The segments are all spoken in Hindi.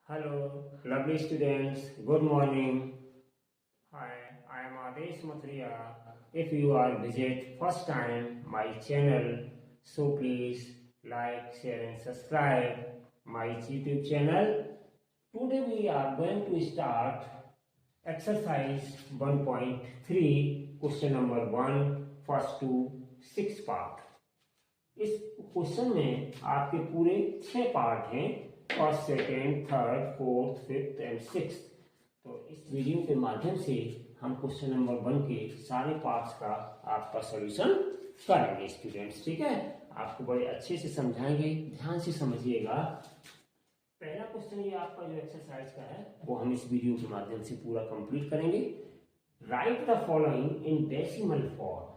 Hello, lovely students. Good morning. Hi, I am Adesh Mathria. If you are visit first time my channel, so please like, share and subscribe my YouTube channel. Today we are going to start exercise 1.3 question number 1 first to 6 part. इस क्वेश्चन में आपके पूरे 6 पार्ट हैं, first, second, third, fourth, fifth and six. तो इस वीडियो के माध्यम से हम क्वेश्चन नंबर 1 के सारे पार्ट्स का आपका सॉल्यूशन करेंगे स्टूडेंट्स। ठीक है, आपको बड़े अच्छे से समझाएंगे, ध्यान से समझिएगा। पहला क्वेश्चन ये आपका जो एक्सरसाइज का है वो हम इस वीडियो के माध्यम से पूरा कंप्लीट करेंगे। Right the following in decimal form.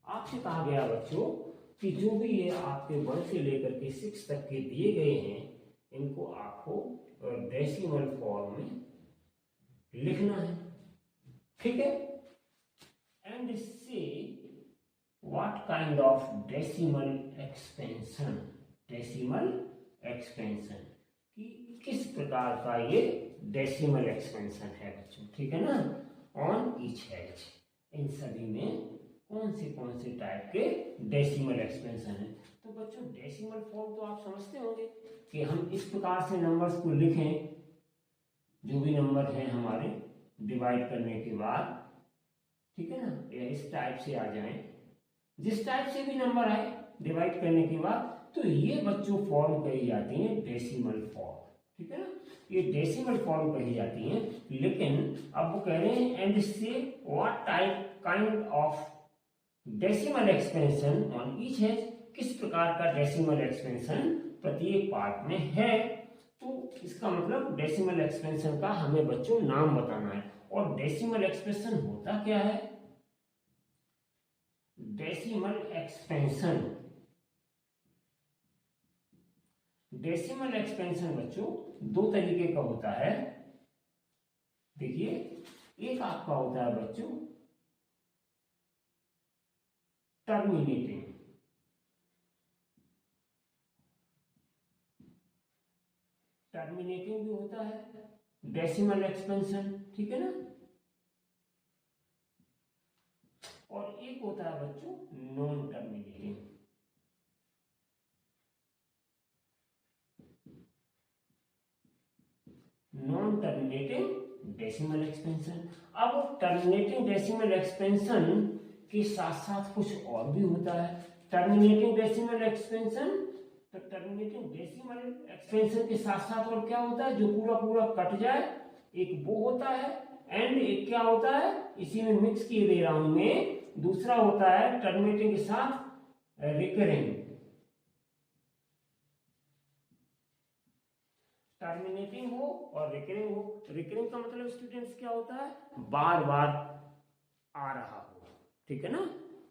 आपसे कहा गया बच्चों कि जो भी ये आपके 1 से लेकर के 6 तक के दिए गए हैं इनको आपको डेसिमल फॉर्म में लिखना है। ठीक है, and say what kind of decimal expansion, decimal expansion कि किस प्रकार का ये डेसिमल एक्सपेंशन है बच्चों। ठीक है ना, ऑन ईच एज, इन सभी में कौन से टाइप के डेसिमल एक्सपेंशन है। तो बच्चों डेसिमल फॉर्म तो आप समझते होंगे कि हम इस प्रकार से नंबर्स को लिखें, जो भी नंबर हैं हमारे डिवाइड करने के बाद, ठीक है ना, या इस टाइप से आ जाएं, जिस टाइप से भी नंबर आए डिवाइड करने के बाद, तो ये बच्चों फॉर्म कही जाती है डेसिमल फॉर्म। ठीक है ना, ये डेसिमल फॉर्म कही जाती है। लेकिन अब वो कह रहे हैं and say what type kind of decimal expansion on each edge, किस प्रकार का डेसिमल एक्सपेंशन प्रत्येक पार्ट में है। तो इसका मतलब डेसिमल एक्सपेंशन का हमें बच्चों नाम बताना है। और डेसिमल एक्सपेंशन होता क्या है? डेसिमल एक्सपेंशन, डेसिमल एक्सपेंशन बच्चों 2 तरीके का होता है। देखिए, एक आपका होता है बच्चों टर्मिनेटिंग, टर्मिनेटिंग भी होता है डेसिमल एक्सपेंशन। ठीक है ना, और एक होता है बच्चों non terminating. Non terminating decimal expansion. अब टर्मिनेटिंग डेसिमल एक्सपेंशन के साथ साथ कुछ और भी होता है। टर्मिनेटिंग डेसिमल एक्सपेंशन, तो टर्मिनेटिंग डेसिमल एक्सपेंशन के साथ साथ और क्या होता है, जो पूरा पूरा कट जाए, एक वो होता है। एंड एक क्या होता है, इसी में मिक्स किए दे रहा हूं मैं, दूसरा होता है टर्मिनेटिंग के साथ रिकरिंग। टर्मिनेटिंग हो और रिकरिंग हो। रिकरिंग का मतलब स्टूडेंट्स क्या होता है, बार बार आ रहा हो। ठीक है ना,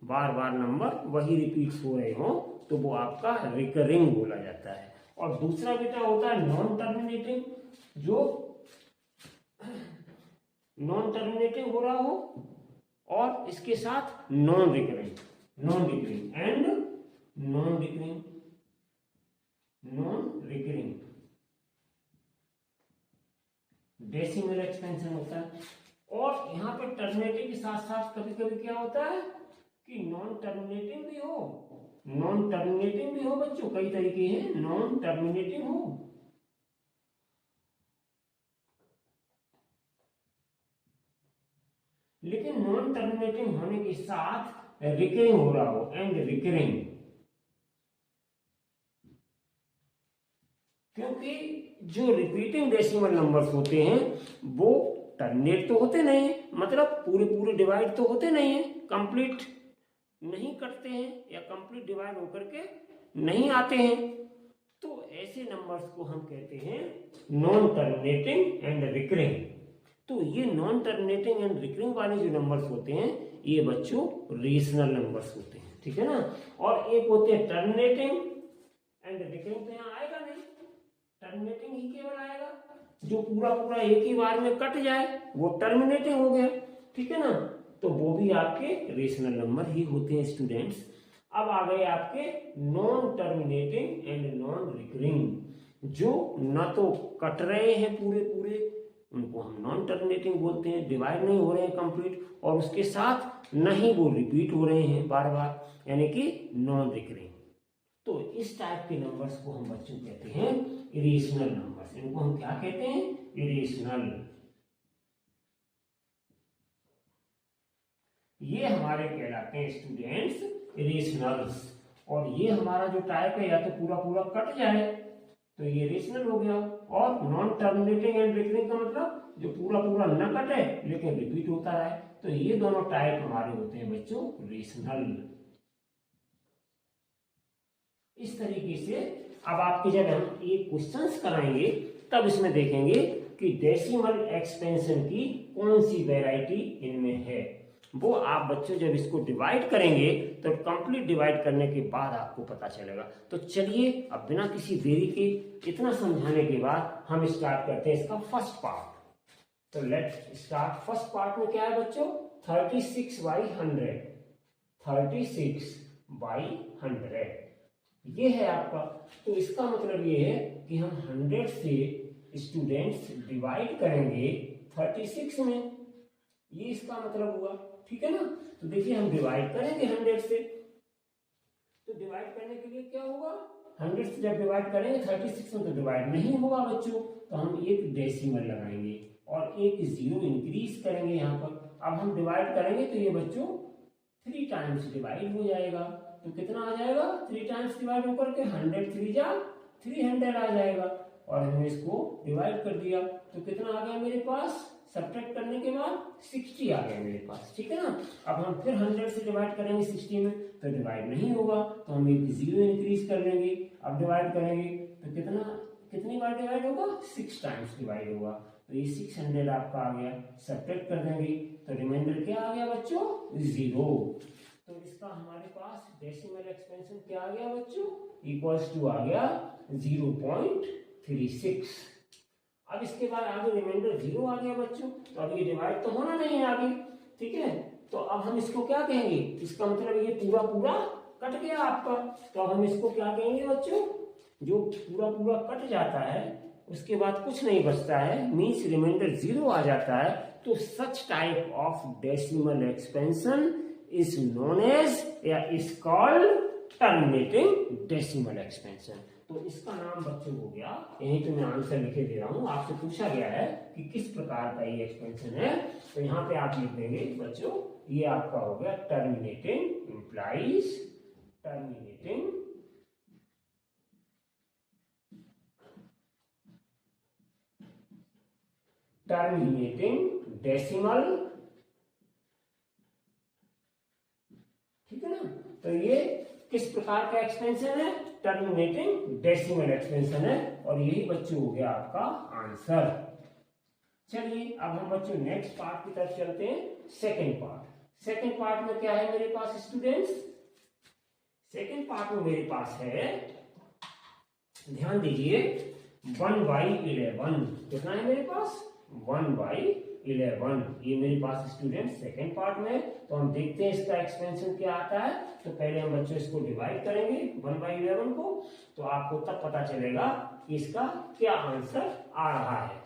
बार बार नंबर वही रिपीट्स हो रहे हो, तो वो आपका रिकरिंग बोला जाता है। और दूसरा बेटा होता है नॉन टर्मिनेटिंग, जो नॉन टर्मिनेटिंग हो रहा हो और इसके साथ non recurring, non recurring and non recurring, non recurring decimal expansion होता है। और यहाँ पे टर्मिनेटिंग के साथ साथ कभी कभी क्या होता है कि नॉन टर्मिनेटिंग भी हो, नॉन टर्मिनेटिंग भी हो बच्चों, कई तरीके हैं, नॉन टर्मिनेटिंग हो। लेकिन नॉन टर्मिनेटिंग होने के साथ रिकरिंग हो रहा हो, एंड रिकरिंग, क्योंकि जो रिपीटिंग डेसिमल नंबर्स होते हैं वो टर्मिनेट तो होते नहीं है, मतलब पूरे पूरे डिवाइड तो होते नहीं है, कंप्लीट नहीं करते हैं या कंप्लीट डिवाइड होकर के नहीं आते हैं। तो ऐसे नंबर्स को हम कहते हैं नॉन टर्मिनेटिंग एंड रिकरिंग। तो ये नॉन टर्मिनेटिंग एंड रिकरिंग वाले जो नंबर्स होते हैं ये बच्चों रेशनल नंबर्स होते हैं। ठीक है ना, और एक होते हैं टर्मिनेटिंग एंड रिकरिंग, तो यहाँ आएगा नहीं, टर्मिनेटिंग ही केवल आएगा, जो पूरा पूरा एक ही बार में कट जाए वो टर्मिनेटिंग हो गया। ठीक है ना, तो वो भी आपके रेशनल नंबर ही होते हैं स्टूडेंट्स। अब आ गए आपके non terminating and non recurring. जो न तो कट रहे हैं पूरे पूरे, उनको हम नॉन टर्मिनेटिंग बोलते हैं, डिवाइड नहीं हो रहे हैं कंप्लीट, और उसके साथ न ही वो रिपीट हो रहे हैं बार बार, यानी कि नॉन रिकरिंग। तो इस टाइप के नंबर्स को हम बच्चों कहते हैं इरेशनल नंबर्स। इनको हम क्या कहते हैं? इरेशनल। ये हमारे कहलाते हैं स्टूडेंट्स इरेशनल्स। और ये हमारा जो टाइप है, या तो पूरा पूरा कट जाए तो ये रेशनल हो गया, और नॉन टर्मिनेटिंग एंड रिकरिंग का मतलब जो पूरा पूरा न कटे लेकिन रिपीट होता रहे। तो ये दोनों टाइप हमारे होते हैं बच्चों रेशनल। इस तरीके से अब आपके जब हम ये क्वेश्चंस कराएंगे तब इसमें देखेंगे कि डेसिमल एक्सपेंशन की कौन सी वैरायटी इनमें है। वो आप बच्चों जब इसको डिवाइड करेंगे तो कंप्लीट डिवाइड करने के बाद आपको पता चलेगा। तो चलिए अब बिना किसी देरी के इतना समझाने के बाद हम स्टार्ट करते हैं इसका फर्स्ट पार्ट। तो लेट्स स्टार्ट। फर्स्ट पार्ट में क्या है बच्चों? 36/100। 36/100 ये है आपका। तो इसका मतलब ये है कि हम 100 से स्टूडेंट्स डिवाइड करेंगे 36 में, ये इसका मतलब हुआ। ठीक है ना? तो देखिए हम डिवाइड करेंगे 100 से, तो डिवाइड करने के लिए क्या होगा? 100 से जब डिवाइड करेंगे 36 में तो डिवाइड नहीं होगा बच्चों, तो हम एक डेसिमल लगाएंगे और एक जीरो इंक्रीज करेंगे यहाँ पर। अब हम डिवाइड करेंगे तो ये बच्चों 3 टाइम्स डिवाइड हो जाएगा। तो कितना आ जाएगा? 3 टाइम्स डिवाइड होकर के 100 3 जा 300 आ जाएगा। और हमने इसको डिवाइड कर दिया तो कितना आ गया मेरे पास? सब्ट्रैक्ट करने के बाद 60 आ गया मेरे पास। ठीक है ना? अब हम फिर 100 से डिवाइड करेंगे 60 में तो डिवाइड नहीं होगा, तो हम एक जीरो इंक्रीज कर लेंगे। अब डिवाइड करेंगे तो कितनी बार डिवाइड होगा? 6 टाइम्स डिवाइड होगा। तो ये 600 आपका आ गया। सब्ट्रैक्ट कर देंगे तो रिमाइंडर क्या आ गया बच्चों? 0। तो इसका हमारे पास डेसिमल एक्सपेंशन क्या आ गया बच्चों? इक्वल्स टू आ गया 0.36। अब इसके बाद आगे रिमाइंडर 0 आ गया बच्चों, तो अब ये डिवाइड तो होना नहीं है आगे। ठीक है? तो अब हम इसको क्या कहेंगे? इसका मतलब ये पूरा पूरा कट गया आपका, तो अब हम इसको क्या कहेंगे बच्चों? जो पूरा पूरा कट जाता है उसके बाद कुछ नहीं बचता है, मीन्स रिमाइंडर 0 आ जाता है, तो such type of decimal expansion is known as या is called terminating decimal expansion। तो इसका नाम बच्चों हो गया, यहीं तो मैं आंसर लिखे दे रहा हूं। आपसे पूछा गया है कि किस प्रकार का ये एक्सपेंशन है, तो यहाँ पे आप लिख देंगे बच्चों, ये आपका हो गया terminating implies terminating decimal। ठीक है ना? तो ये किस प्रकार का एक्सपेंशन है? टर्मिनेटिंग डेसिमल एक्सपेंशन है, और यही बच्चों हो गया आपका आंसर। चलिए अब हम बच्चों नेक्स्ट पार्ट की तरफ चलते हैं। सेकंड पार्ट में क्या है मेरे पास स्टूडेंट्स? सेकंड पार्ट में मेरे पास है, ध्यान दीजिए, 1/11। कितना है मेरे पास? 1/11। ये मेरे पास स्टूडेंट सेकंड पार्ट में। तो हम देखते हैं इसका एक्सपेंशन क्या आता है। तो पहले हम बच्चों इसको डिवाइड करेंगे 1/11 को, तो आपको तब पता चलेगा कि इसका क्या आंसर आ रहा है।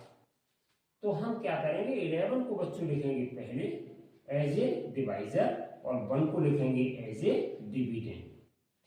तो हम क्या करेंगे? 11 को बच्चों लिखेंगे पहले एज ए डिवाइजर और 1 को लिखेंगे एज ए डिविडेंड।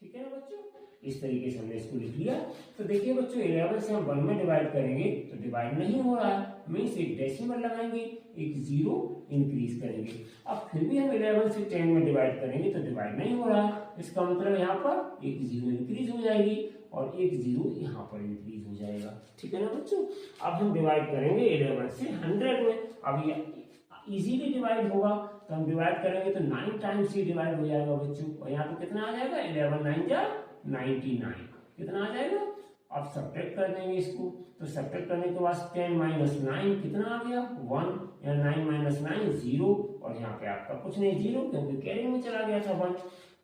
ठीक है ना बच्चों? इस तरीके से हमने इसको लिख लिया। तो देखिए बच्चों 11 से हम 1 में डिवाइड करेंगे तो डिवाइड नहीं हो रहा है, मीन्स एक डेसिमल लगाएंगे, एक जीरो इंक्रीज करेंगे। अब फिर भी हम 11 से 10 में डिवाइड करेंगे तो डिवाइड नहीं हो रहा है, इसका मतलब यहाँ पर एक जीरो इंक्रीज हो जाएगी और एक जीरो यहाँ पर इंक्रीज हो जाएगा। ठीक है ना बच्चों? अब हम डिवाइड करेंगे 11 से 100 में। अब ये इजीली डिवाइड होगा, तो हम डिवाइड करेंगे तो 9 टाइम्स ही डिवाइड हो जाएगा बच्चों। और यहाँ पे कितना आ जाएगा? 11 9 जा 99। कितना आ जाएगा? अब सब्ट्रैक्ट कर देंगे इसको, तो सब्ट्रैक्ट करने के बाद 10 - 9 कितना आ गया? 1। या 9 - 9 0, और यहाँ पे आपका कुछ नहीं 0, क्योंकि कैरिंग में चला गया था 1।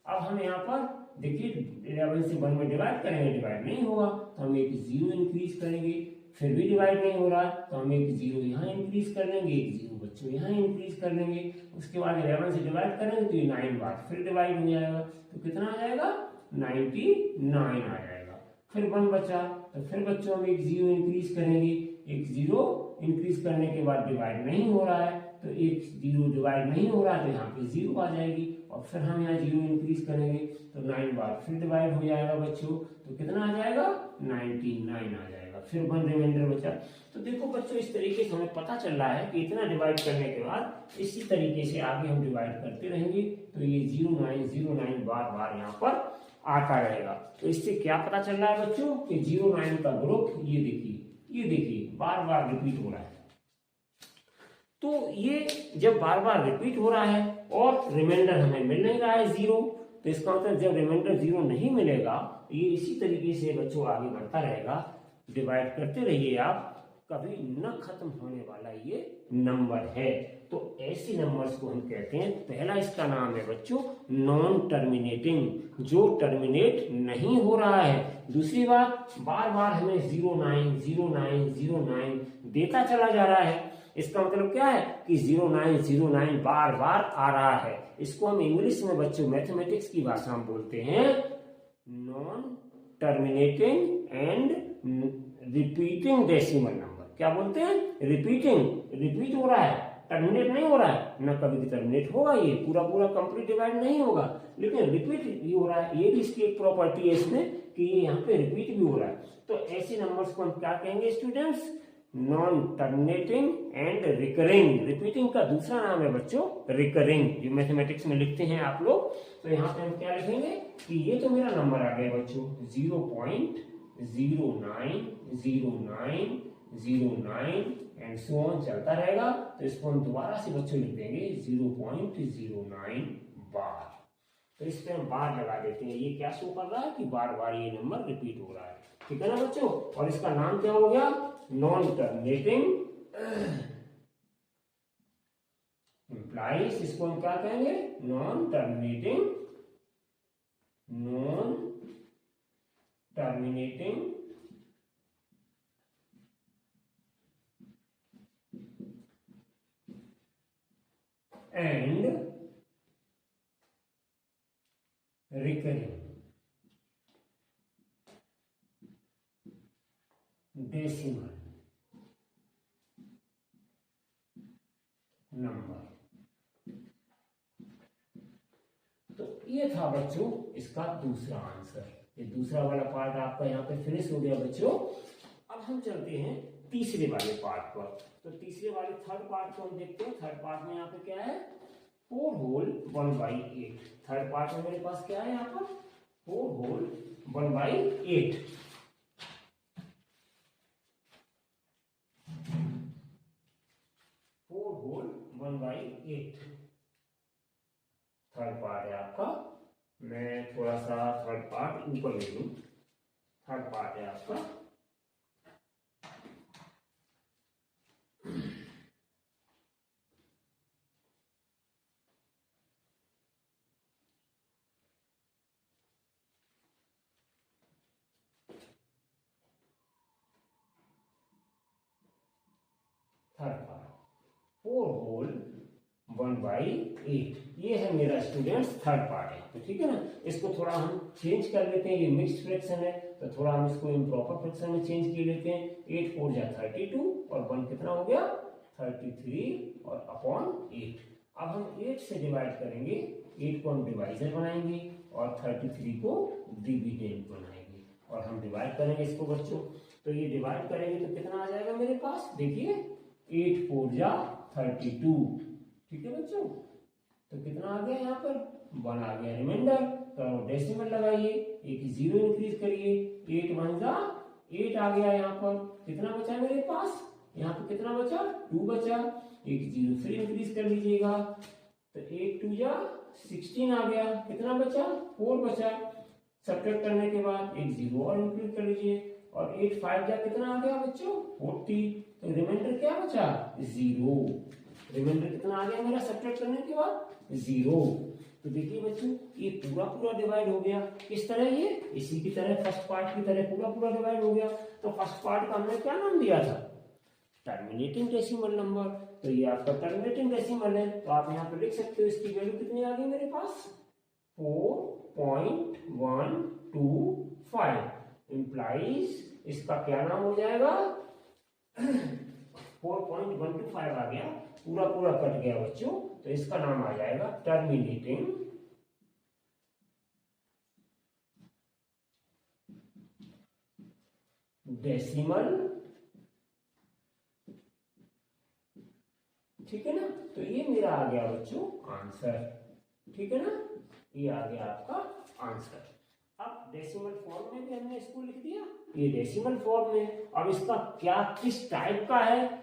अब हम यहाँ पर देखिए 11 से 1 में डिवाइड करेंगे, डिवाइड नहीं होगा, तो हम एक जीरो इंक्रीज करेंगे, फिर भी डिवाइड नहीं हो रहा तो हम एक जीरो यहाँ इंक्रीज कर लेंगे, एक जीरो बच्चों यहाँ इंक्रीज कर लेंगे। उसके बाद 11 से डिवाइड करेंगे तो ये 9 बार फिर डिवाइड हो जाएगा, तो कितना आ जाएगा? 99 आ जाएगा। फिर 1 बचा, तो फिर बच्चों हम एक जीरो इंक्रीज करेंगे, एक जीरो इंक्रीज करने के बाद डिवाइड नहीं हो रहा है, तो एक जीरो डिवाइड नहीं हो रहा है तो यहाँ पे जीरो आ जाएगी, और फिर हम यहाँ जीरो इंक्रीज करेंगे तो 9 बार फिर डिवाइड हो जाएगा बच्चों, तो कितना आ जाएगा 99 आ जाएगा, फिर 1 रिमाइंडर बचा। तो देखो बच्चों इस तरीके से हमें पता चल रहा है कि इतना डिवाइड करने के बाद इसी तरीके से आगे हम डिवाइड करते रहेंगे, तो ये 0909 बार बार यहाँ पर आता रहेगा। तो इससे क्या पता चल रहा है बच्चों कि 09 का ग्रुप ये देखिए बार बार रिपीट हो रहा है। तो ये जब बार बार रिपीट हो रहा है और रिमाइंडर हमें मिल नहीं रहा है जीरो, तो इसका मतलब जब रिमाइंडर जीरो नहीं मिलेगा ये इसी तरीके से बच्चों आगे बढ़ता रहेगा, डिवाइड करते रहिए आप, कभी न खत्म होने वाला ये नंबर है। तो ऐसे नंबर्स को हम कहते हैं, पहला इसका नाम है बच्चों नॉन टर्मिनेटिंग, जो टर्मिनेट नहीं हो रहा है। दूसरी बात, बार बार हमें 090909 देता चला जा रहा है, इसका मतलब क्या है कि 0909 बार बार आ रहा है। इसको हम इंग्लिश में बच्चों मैथमेटिक्स की भाषा में बोलते हैं non terminating and repeating decimal number. क्या बोलते हैं? रिपीट हो रहा है, टर्मिनेट नहीं हो रहा है, ना कभी टर्मिनेट होगा, ये पूरा पूरा कंप्लीट डिवाइड नहीं होगा, लेकिन रिपीट भी हो रहा है। ये भी इसकी एक प्रॉपर्टी है इसमें कि ये यहाँ पे रिपीट भी हो रहा है। तो ऐसे नंबर्स को हम क्या कहेंगे students? Non terminating and recurring. Repeating का दूसरा नाम है बच्चों रिकरिंग, जो मैथमेटिक्स में लिखते हैं आप लोग। तो यहाँ पे हम क्या लिखेंगे कि ये तो मेरा नंबर आ गया बच्चों 0.090909 एंड सो ऑन चलता रहेगा। तो इसको हम दोबारा से बच्चों लिख देंगे 0.09 बार। तो इस पे हम बार लगा देते हैं, ये क्या शो कर रहा है कि बार बार ये नंबर रिपीट हो रहा है, ठीक है ना बच्चों। और इसका नाम क्या हो गया? नॉन टर्मिनेटिंग इम्प्लाइज, इसको हम क्या कहेंगे? Non terminating and recurring decimal number. तो ये था बच्चों इसका दूसरा आंसर। ये दूसरा वाला पार्ट आपका यहाँ पे फिनिश हो गया बच्चों। अब हम चलते हैं तीसरे वाले पार्ट पर। तो तीसरे वाले थर्ड पार्ट को हम देखते हैं। थर्ड पार्ट में यहाँ पे क्या है? 4 होल 1/8। थर्ड पार्ट में मेरे पास क्या है यहाँ पर? 4 होल 1/8। होल 1/8 थर्ड पार्ट है आपका। मैं थोड़ा सा थर्ड पार्ट ऊपर ले लूं। थर्ड पार्ट है आपका थर्ड पार्ट 4 होल 1/8। ये है मेरा स्टूडेंट्स थर्ड पार्ट है। तो ठीक है ना, इसको थोड़ा हम चेंज कर लेते हैं। ये मिक्स्ड फ्रैक्शन है तो थोड़ा हम इसको इम्प्रॉपर फ्रैक्शन में चेंज कर लेते हैं। 8 4 जा 32 और 1 कितना हो गया? 33 और अपॉन 8। अब हम 8 से डिवाइड करेंगे, 8 को हम डिवाइजर बनाएंगे और 33 को डिविडेंड बनाएंगे और हम डिवाइड करेंगे इसको बच्चों। तो ये डिवाइड करेंगे तो कितना आ जाएगा मेरे पास? देखिए 8 4 जा 32, ठीक है बच्चों। तो कितना आ गया यहाँ पर? 1 आ गया रिमाइंडर। तो डेसिमल लगाइए, एक जीरो इंक्रीज करिए, 8 1 जा 8 आ गया यहाँ पर। कितना बचा मेरे पास? यहाँ पर कितना बचा? 2 बचा। एक जीरो फिर इंक्रीज कर लीजिएगा, तो 8 2 जा 16 आ गया। कितना बचा? 4 बचा। सब्ट्रैक्ट करने के बाद एक जीरो और इंक्रीज कर लीजिए और 8 5 जा कितना आ गया बच्चों? 40। तो रिमाइंडर क्या बचा? 0। रिमाइंडर कितना आ गया मेरा सब्ट्रैक्ट करने के बाद? 0। तो देखिए बच्चों ये पूरा पूरा डिवाइड हो गया। किस तरह? ये इसी की तरह, फर्स्ट पार्ट की तरह पूरा पूरा डिवाइड हो गया। तो फर्स्ट पार्ट का हमने क्या नाम दिया था? Terminating decimal number. तो ये आपका टर्मिनेटिंग डेसिमल है, तो आप यहाँ पे लिख सकते हो इसकी वैल्यू कितनी आ गई मेरे पास? 4.125 implies इसका क्या नाम हो जाएगा? 4.125 आ गया, पूरा पूरा कट गया बच्चों, तो इसका नाम आ जाएगा टर्मिनेटिंग डेसिमल। ठीक है ना, तो ये मेरा आ गया बच्चों आंसर। ठीक है ना, ये आ गया आपका आंसर। अब डेसिमल फॉर्म में भी हमने इसको लिख दिया, ये डेसिमल फॉर्म में। अब इसका क्या किस टाइप का है,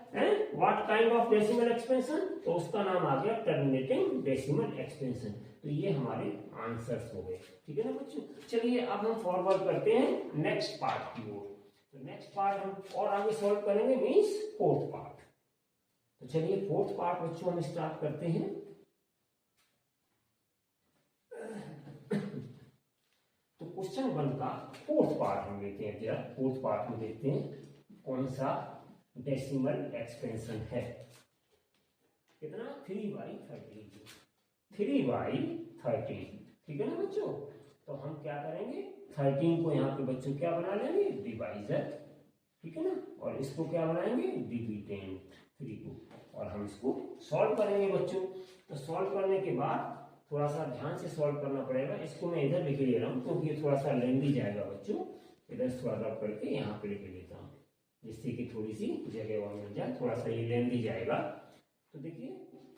what kind of decimal expansion, तो उसका नाम आ गया टर्मिनेटिंग डेसिमल एक्सपेंशन। तो ये हमारे आंसर्स हो गए। ठीक है ना बच्चों, चलिए अब हम फॉरवर्ड करते हैं नेक्स्ट पार्ट की ओर। तो नेक्स्ट पार्ट हम और आगे सॉल्व करेंगे, मीन्स फोर्थ पार्ट। तो चलिए फोर्थ पार्ट बच्चों हम स्टार्ट करते हैं। तो क्वेश्चन 1 का फोर्थ पार्ट हम लेते हैं। जरा फोर्थ पार्ट में देखते हैं कौन सा डेसिमल एक्सपेंशन है। कितना? 3/13। 3/13। ठीक है ना बच्चों, तो हम क्या करेंगे, 13 को यहाँ पे बच्चों क्या बना लेंगे, डिवाइजर। ठीक है ना, और इसको क्या बनाएंगे, डिविडेंड 3 को, और हम इसको सॉल्व करेंगे बच्चों। तो सॉल्व करने के बाद थोड़ा सा ध्यान से सॉल्व करना पड़ेगा। इसको मैं इधर लिख ले रहा हूँ क्योंकि ये थोड़ा सा लेंदी जाएगा बच्चों। इधर थोड़ा रब करके यहाँ पे लिख लेता हूँ, जिससे कि थोड़ी सी जगह वहां मिल जाए, थोड़ा सा ये लेंदी जाएगा। तो देखिए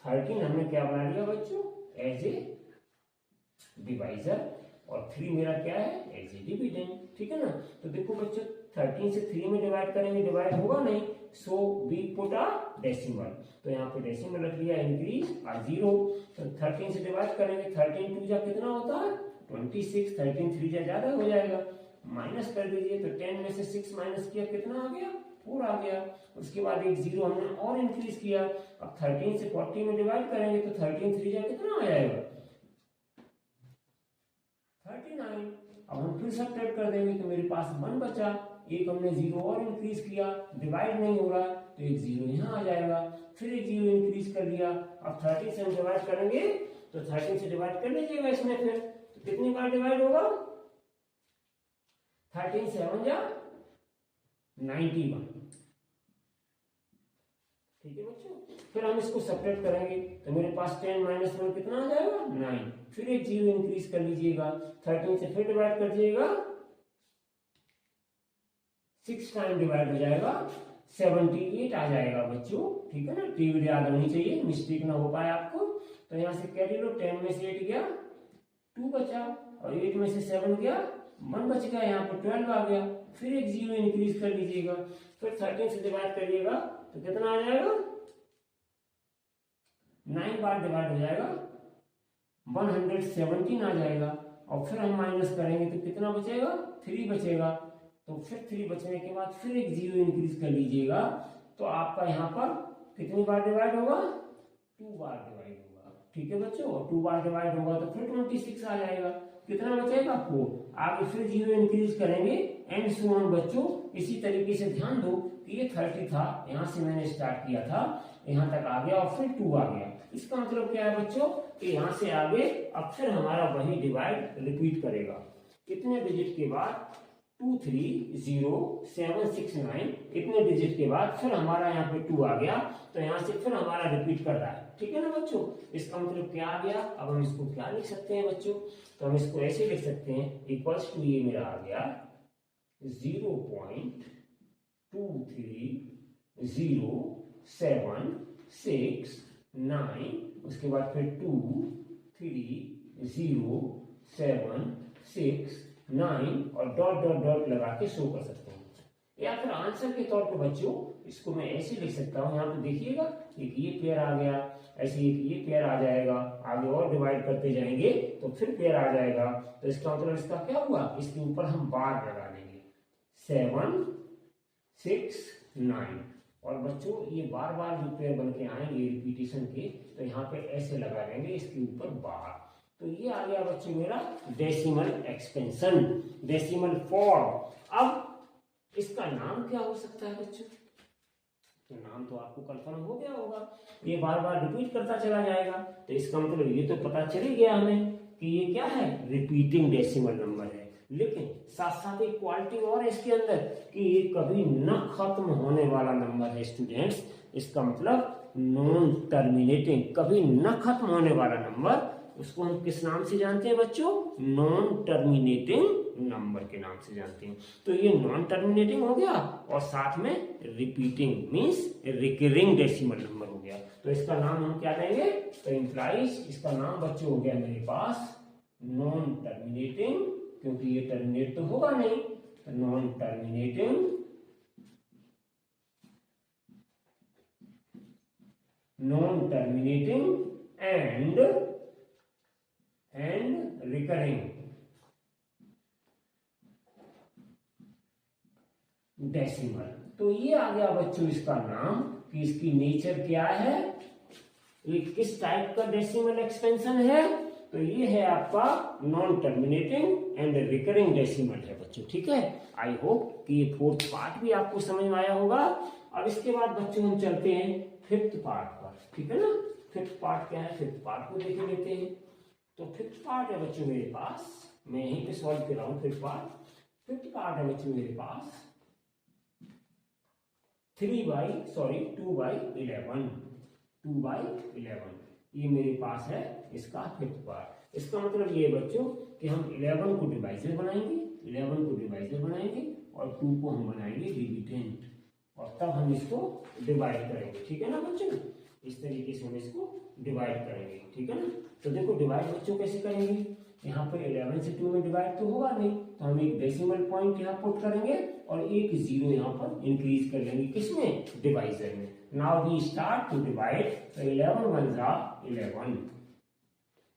13 हमने क्या बना लिया बच्चों, एज ए डिवाइजर, और 3 मेरा क्या है, एज ए डिविडेंड। ठीक है ना, तो देखो बच्चों 13 से 3 में डिवाइड करेंगे, डिवाइड होगा नहीं, so we put a decimal. तो यहाँ पे डेसिमल रख लिया, इंक्रीज और 0। तो 13 से डिवाइड करेंगे, 13 2 जा कितना होता है, 26। 13 3 जा ज्यादा हो जाएगा, माइनस कर दीजिए। तो 10 में से 6 माइनस किया, कितना आ गया, 4 आ गया। उसके बाद एक 0 हमने और इंक्रीज किया। अब 13 से 40 में डिवाइड करेंगे, तो 13 3 जा कितना आ जाएगा, 39। अब हम फिर सब्ट्रैक्ट कर देंगे, तो मेरे पास 1 बचा। एक हमने 0 और इंक्रीज किया, डिवाइड नहीं हो रहा, तो एक 0 यहाँ आ जाएगा। फिर एक 0 इंक्रीज कर दिया। अब 13 से हम डिवाइड करेंगे, तो 13 से डिवाइड कर लीजिएगा इसमें। फिर तो कितनी बार डिवाइड होगा, 13 7 जा 91। ठीक है बच्चों, फिर हम इसको सब्ट्रैक्ट करेंगे, तो मेरे पास 10 - 1 कितना आ जाएगा, 9। फिर एक 0 इंक्रीज कर लीजिएगा, 13 से फिर डिवाइड कर दीजिएगा, 6 टाइम डिवाइड हो जाएगा, 78 आ जाएगा बच्चों। ठीक है ना, टीवी याद होनी चाहिए, मिस्टेक ना हो पाए आपको। तो यहाँ से कैरी लो, 10 में से 8 गया, 2 बचा, और 8 में से 7 गया, 1 बच गया, यहाँ पर 12 आ गया। फिर एक 0 इंक्रीज कर लीजिएगा, फिर 13 से डिवाइड करिएगा, तो कितना आ जाएगा, 9 बार डिवाइड हो जाएगा, 117 आ जाएगा। और फिर हम माइनस करेंगे, तो कितना बचेगा, 3 बचेगा। तो फिर 3 बचने के बाद फिर एक 0 इंक्रीज कर लीजिएगा, तो आपका यहाँ पर कितनी बार डिवाइड होगा, 2 बार डिवाइड होगा। ठीक है बच्चों, 2 बार डिवाइड होगा, तो फिर 26 आ जाएगा। कितना बचेगा, 4। आगे फिर 0 इंक्रीज करेंगे, एंड सो ऑन बच्चों। इसी तरीके से ध्यान दो कि ये 30 था, यहाँ से मैंने स्टार्ट किया था, यहाँ तक आ गया, और फिर 2 आ गया। इसका मतलब क्या है बच्चों, कि यहाँ से आगे अब फिर हमारा वही डिवाइड रिपीट करेगा। कितने डिजिट के बाद, 2 3 0 7 6 9, इतने डिजिट के बाद फिर हमारा यहाँ पे 2 आ गया, तो यहाँ से फिर हमारा रिपीट कर रहा है। ठीक है ना बच्चों, इसका मतलब क्या आ गया। अब हम इसको क्या लिख सकते हैं बच्चों, तो हम इसको ऐसे लिख सकते हैं, इक्वल्स टू, ये मेरा आ गया 0.230769, उसके बाद फिर 230769, और डॉट डॉट डॉट लगा के शो कर सकते हैं। या फिर आंसर के तौर पे बच्चों इसको मैं ऐसे लिख सकता हूँ, यहाँ पे देखिएगा, एक ये पेयर आ गया, ऐसे एक ये पेयर आ जाएगा, आगे और डिवाइड करते जाएंगे तो फिर पेयर आ जाएगा। तो इसका मतलब इसका क्या हुआ, इसके ऊपर हम बार लगा देंगे, 7 6 9। और बच्चों ये बार बार जो पेयर बन के आएंगे रिपीटेशन के, तो यहाँ पे ऐसे लगा देंगे इसके ऊपर बार। तो ये आ गया बच्चों मेरा डेसिमल एक्सपेंशन, डेसिमल फॉर्म। अब इसका नाम क्या हो सकता है बच्चों, तो नाम तो आपको कंफर्म हो गया होगा, ये बार बार रिपीट करता चला जाएगा। तो इसका मतलब ये तो पता चल ही गया हमें कि ये क्या है, रिपीटिंग डेसिमल नंबर है। लेकिन साथ साथ एक क्वालिटी और है इसके अंदर कि ये कभी न खत्म होने वाला नंबर है स्टूडेंट्स। इसका मतलब नॉन टर्मिनेटिंग, कभी न खत्म होने वाला नंबर, उसको हम किस नाम से जानते हैं बच्चों? नॉन टर्मिनेटिंग नंबर के नाम से जानते हैं। तो ये नॉन टर्मिनेटिंग हो गया और साथ में repeating means recurring decimal number हो गया। तो इसका नाम हम क्या देंगे? तो इंप्लाइज इसका नाम बच्चों हो गया मेरे पास नॉन टर्मिनेटिंग, क्योंकि ये टर्मिनेट तो होगा नहीं, तो non terminating and recurring decimal. तो ये आ गया बच्चों इसका नाम कि इसकी नेचर क्या है, ये किस टाइप का डेसिमल एक्सपेंशन है। तो ये है आपका non terminating and recurring decimal है बच्चों, ठीक है। आई होप कि ये फोर्थ पार्ट भी आपको समझ में आया होगा। अब इसके बाद बच्चों हम चलते हैं फिफ्थ पार्ट पर, ठीक है ना। फिफ्थ पार्ट क्या है, फिफ्थ पार्ट को देख लेते हैं। तो फिफ्थ पार्ट है बच्चों मेरे पास, मैं यहीं पे सॉल्व कर रहा हूं फिफ्थ पार्ट। फिफ्थ पार्ट है बच्चों मेरे पास 2/11 ये मेरे पास है इसका फिफ्थ पार्ट। इसका मतलब ये बच्चों कि हम 11 को डिवाइजर बनाएंगे और 2 को हम बनाएंगे डिविडेंड, और तब हम इसको डिवाइड करेंगे, ठीक है ना बच्चों। इस तरीके से हम इसको डिवाइड करेंगे, ठीक है ना। तो देखो डिवाइड बच्चों कैसे करेंगे, यहाँ पे 11 से 2 में डिवाइड तो होगा नहीं, तो हम एक डेसिमल पॉइंट यहाँ पुट करेंगे और एक जीरो यहाँ पर इंक्रीज कर लेंगे, किसमें? डिवाइजर में। Now we start to divide. तो 11 1 जा 11,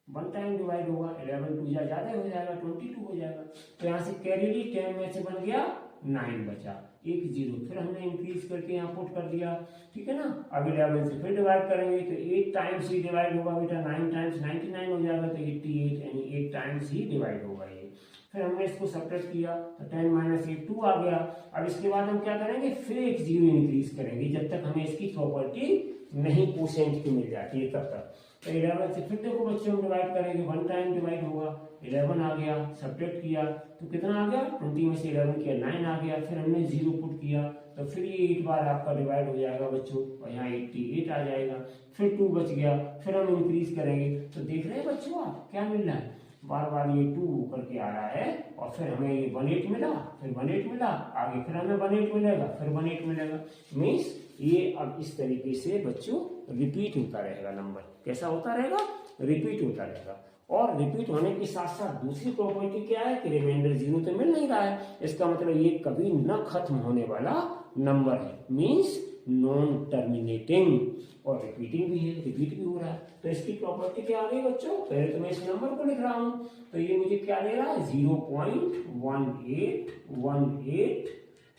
1 टाइम डिवाइड होगा, 11 2 ज्यादा हो जाएगा, 22 हो जाएगा। तो यहाँ से कैरी ली, 10 में से बन गया 9 बचा, एक जीरो, फिर हमने इंक्रीज करके यहाँ पुट कर दिया, ठीक है ना। अब 11 से फिर डिवाइड करेंगे तो 8 टाइम्स ही डिवाइड होगा बेटा, 9 टाइम्स 99 हो जाएगा, तो 88 यानी 8 टाइम्स ही डिवाइड होगा ये। फिर हमने इसको सब्ट्रैक्ट किया तो 10 - 8 2 आ गया। अब इसके बाद हम क्या करेंगे, फिर एक जीरो इंक्रीज करेंगे जब तक हमें इसकी प्रॉपर्टी नहीं कोसेंट की मिल जाती है तब तक। तो 11 से फिर देखो बच्चों हम डिवाइड करेंगे, 1 टाइम डिवाइड होगा, 11 आ गया, सब्ट्रैक्ट किया तो कितना आ गया, 20 में से 11 किया 9 आ गया। फिर हमने जीरो पुट किया तो फिर ये 8 बार आपका डिवाइड हो जाएगा बच्चों, और यहाँ 88 आ जाएगा। फिर 2 बच गया, फिर हम इंक्रीज करेंगे तो देख रहे हैं बच्चों आप क्या मिल रहा है, बार बार ये 2 करके आ रहा है, और फिर हमें ये 18 मिला, फिर 18 मिला, आगे फिर हमें 18 मिलेगा, फिर 18 मिलेगा। मीन्स ये अब इस तरीके से बच्चों रिपीट होता रहेगा, नंबर कैसा होता रहेगा, रिपीट होता रहेगा। और रिपीट होने के साथ साथ दूसरी प्रॉपर्टी क्या है कि रिमाइंडर जीरो तो मिल नहीं रहा है, इसका मतलब ये कभी न खत्म होने वाला नंबर है, मीन्स नॉन टर्मिनेटिंग, और रिपीटिंग भी है, रिपीट भी हो रहा है। तो इसकी प्रॉपर्टी क्या आ गई बच्चों, पहले तो मैं इस नंबर को लिख रहा हूं, तो ये मुझे क्या दे रहा है 0.1818,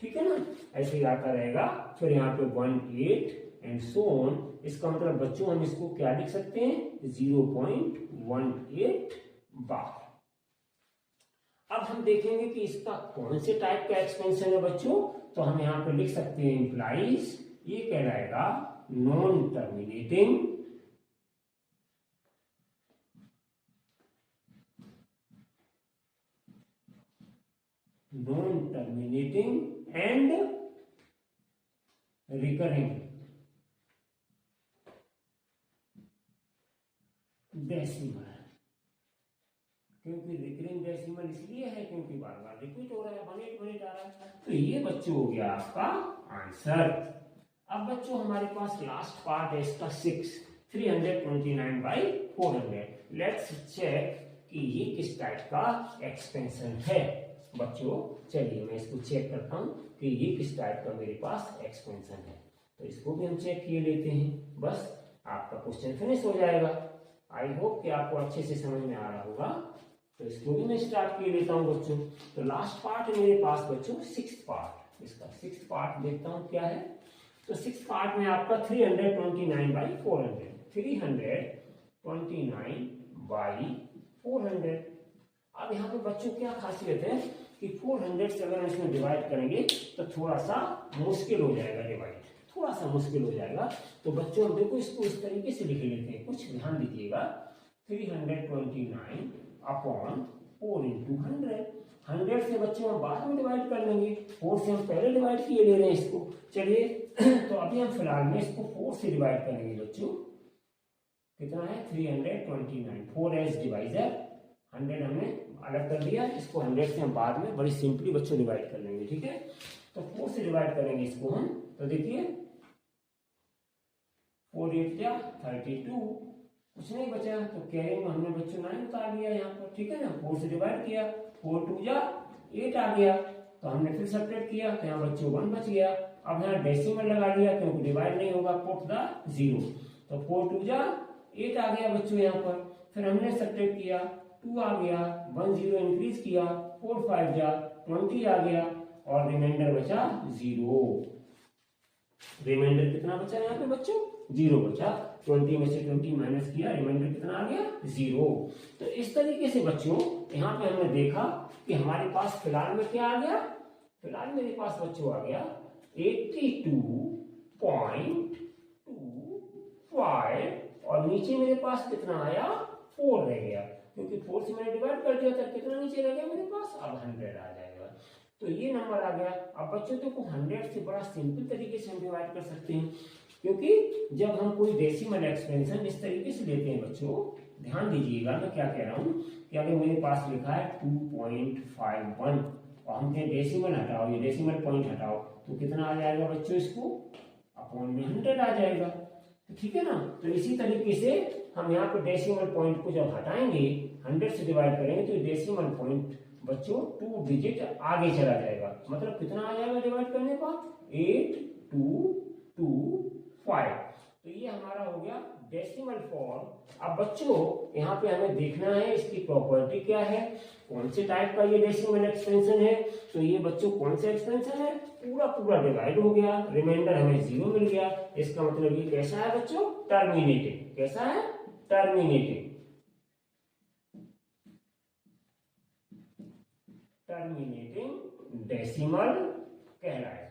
ठीक है ना, ऐसे ही आता रहेगा। फिर यहाँ पे 18 एंड सो ऑन। इसका मतलब बच्चों हम इसको क्या लिख सकते हैं 0.18 बार। अब हम देखेंगे कि इसका कौन से टाइप का एक्सपेंशन है बच्चों, तो हम यहाँ पे लिख सकते हैं इंप्लाइज, ये कहलाएगा non terminating and recurring decimal. क्योंकि रिकरिंग डेसिमल इसलिए है क्योंकि बार बार रिपीट हो रहा है, 18 आ रहा है। तो ये बच्चों हो गया आपका आंसर। अब बच्चों हमारे पास लास्ट पार्ट है इसका 6, 329/400। लेट्स चेक कि ये किस टाइप का एक्सपेंशन है बच्चों। चलिए मैं इसको चेक करता हूं कि ये किस टाइप का मेरे पास एक्सपेंशन है, तो इसको भी हम चेक किए लेते हैं, बस आपका क्वेश्चन फिनिश हो जाएगा। आई होप कि आपको अच्छे से समझ में आ रहा होगा। तो इसको भी मैं स्टार्ट किए लेता हूं बच्चों। तो लास्ट पार्ट है मेरे पास बच्चों 6th पार्ट, इसका 6th पार्ट देखता हूं क्या है। तो 6th पार्ट में आपका 329/400, 329/400। अब यहाँ पे बच्चों क्या खासियत है कि 400 से अगर इसमें डिवाइड करेंगे तो थोड़ा सा मुश्किल हो जाएगा, डिवाइड थोड़ा सा मुश्किल हो जाएगा। तो बच्चों देखो इसको इस तरीके से लिख लेते हैं, कुछ ध्यान दीजिएगा। 329/4 × 100। 100 से बच्चों हम बाद में डिवाइड कर लेंगे, 4 से हम पहले डिवाइड किए ले रहे हैं इसको। चलिए तो अभी हम फिलहाल में इसको 4 से डिवाइड करेंगे बच्चों। कितना है 329, 4 एज डिवाइजर, 100 हमने अलग कर दिया, इसको 100 से हम बाद में बड़ी सिंपली बच्चों डिवाइड कर लेंगे। ठीक है, तो 4 से डिवाइड करेंगे इसको हम, तो देखिए 4 8 जा 32, कुछ नहीं बचा, तो कैरी में हमने बच्चों 9 उतार दिया यहाँ पर। ठीक है ना, 4 से डिवाइड किया, 4 2 जा 8 आ गया, तो हमने फिर सब्ट्रैक्ट किया, तो यहाँ बच्चों 1 बच गया। अब यहाँ डेसिमल लगा दिया क्योंकि डिवाइड नहीं होगा, पुट द 0, तो 4 2 जा 8 आ गया बच्चों यहाँ पर। फिर हमने सब्ट्रैक्ट किया, 2 आ गया, 1 0 इंक्रीज किया, 4 5 जा 20 आ गया, और रिमाइंडर बचा 0। रिमाइंडर कितना बचा यहाँ पे बच्चों, 0 बचा। 20 में से 20 माइनस किया, रिमाइंडर कितना आ गया, 0। तो इस तरीके से बच्चों यहाँ पे हमने देखा कि हमारे पास फिलहाल में क्या आ गया, फिलहाल मेरे पास बच्चों आ गया 82.25, और नीचे मेरे पास कितना आया, 4 रह गया, क्योंकि 4 से मैंने डिवाइड कर दिया था। कितना नीचे रह गया मेरे पास, अब 100 आ जाएगा, तो ये नंबर आ गया। अब बच्चों देखो 100 से बड़ा सिंपल तरीके से हम डिवाइड कर सकते हैं, क्योंकि जब हम कोई डेसिमल एक्सपेंशन इस तरीके से लेते हैं बच्चों, ध्यान दीजिएगा मैं क्या कह रहा हूँ कि अगर मेरे पास लिखा है 2.51 और हम कहें डेसिमल हटाओ, ये डेसिमल पॉइंट हटाओ, तो कितना आ जाएगा बच्चों, इसको अपॉन में 100 आ जाएगा। ठीक है ना, तो इसी तरीके से हम यहाँ पे डेसिमल पॉइंट को जब हटाएंगे, 100 से डिवाइड करेंगे, तो डेसिमल पॉइंट बच्चों 2 डिजिट आगे चला जाएगा। मतलब कितना आ जाएगा डिवाइड करने पर, 8225। तो ये हमारा हो गया डेसिमल फॉर्म। अब बच्चों यहाँ पे हमें देखना है इसकी प्रॉपर्टी क्या है, कौन से टाइप का ये डेसिमल एक्सपेंशन है। तो ये बच्चों कौन सा एक्सपेंशन है, पूरा पूरा डिवाइड हो गया, रिमाइंडर हमें 0 मिल गया। इसका मतलब ये कैसा है बच्चों, टर्मिनेटिंग। कैसा है, टर्मिनेटिंग। टर्मिनेटिंग डेसिमल कहलाएगा।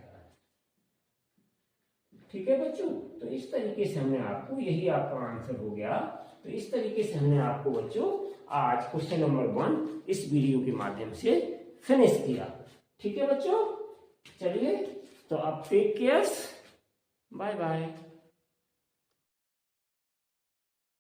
ठीक है बच्चों, तो इस तरीके से हमने आपको, यही आपका आंसर हो गया। तो इस तरीके से हमने आपको बच्चों आज क्वेश्चन नंबर 1 इस वीडियो के माध्यम से फिनिश किया। ठीक है बच्चों, चलिए तो अब टेक केयर, बाय बाय।